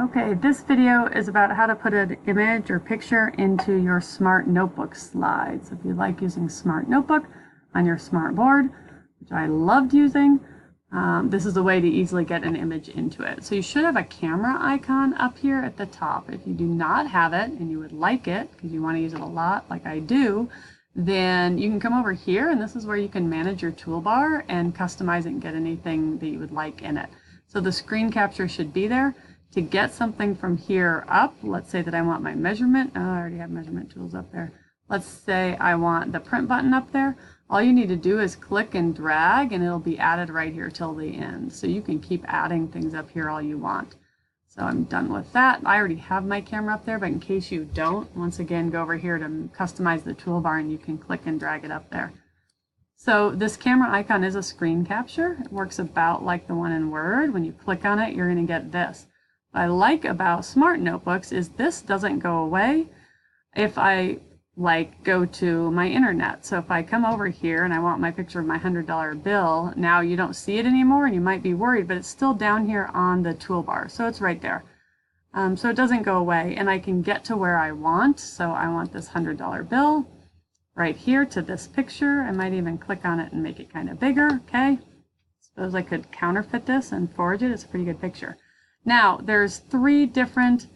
Okay, this video is about how to put an image or picture into your Smart Notebook slides. If you like using Smart Notebook on your smart board, which I loved using, this is a way to easily get an image into it. So you should have a camera icon up here at the top. If you do not have it and you would like it, because you want to use it a lot like I do, then you can come over here and this is where you can manage your toolbar and customize it and get anything that you would like in it. So the screen capture should be there. To get something from here up, let's say that I want my measurement. Oh, I already have measurement tools up there. Let's say I want the print button up there. All you need to do is click and drag and it'll be added right here till the end. So you can keep adding things up here all you want. So I'm done with that. I already have my camera up there, but in case you don't, once again, go over here to customize the toolbar and you can click and drag it up there. So this camera icon is a screen capture. It works about like the one in Word. When you click on it, you're going to get this. What I like about Smart Notebooks is this doesn't go away if I go to my internet. So if I come over here and I want my picture of my $100 bill, now you don't see it anymore and you might be worried, but it's still down here on the toolbar. So it's right there. So it doesn't go away and I can get to where I want. So I want this $100 bill right here to this picture. I might even click on it and make it kind of bigger. Okay. Suppose I could counterfeit this and forge it. It's a pretty good picture. Now, there's 4 different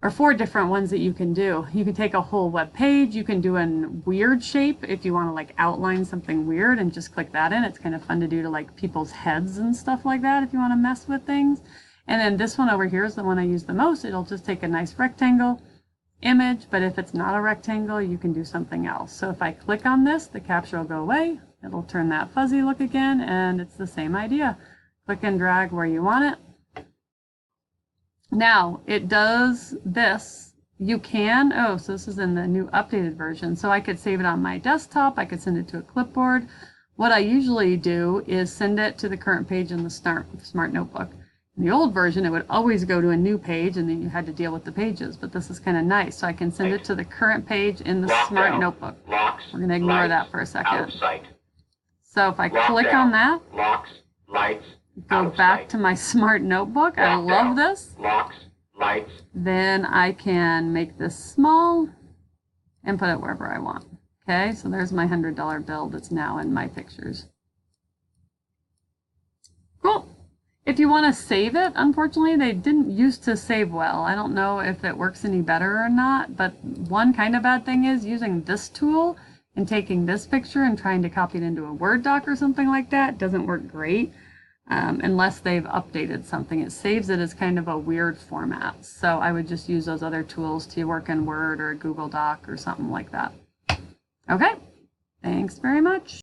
ones that you can do. You can take a whole web page. You can do a weird shape if you want to like outline something weird and just click that in. It's kind of fun to do to like people's heads and stuff like that if you want to mess with things. And then this one over here is the one I use the most. It'll just take a nice rectangle image, but if it's not a rectangle, you can do something else. So if I click on this, the capture will go away. It'll turn that fuzzy look again, and it's the same idea. Click and drag where you want it. Now, it does this. You can, so this is in the new updated version, so I could save it on my desktop, I could send it to a clipboard. What I usually do is send it to the current page in the Smart Notebook. In the old version, it would always go to a new page and then you had to deal with the pages, but this is kind of nice. So I can send it to the current page in the Smart Notebook. We're going to ignore that for a second. So if I click on that, go back to my Smart Notebook. I love this. Then I can make this small and put it wherever I want. Okay, so there's my $100 bill that's now in my pictures. Cool. If you want to save it, unfortunately, they didn't used to save well. I don't know if it works any better or not, but one kind of bad thing is using this tool and taking this picture and trying to copy it into a Word doc or something like that doesn't work great. Unless they've updated something. It saves it as kind of a weird format. So I would just use those other tools to work in Word or a Google Doc or something like that. Okay, thanks very much.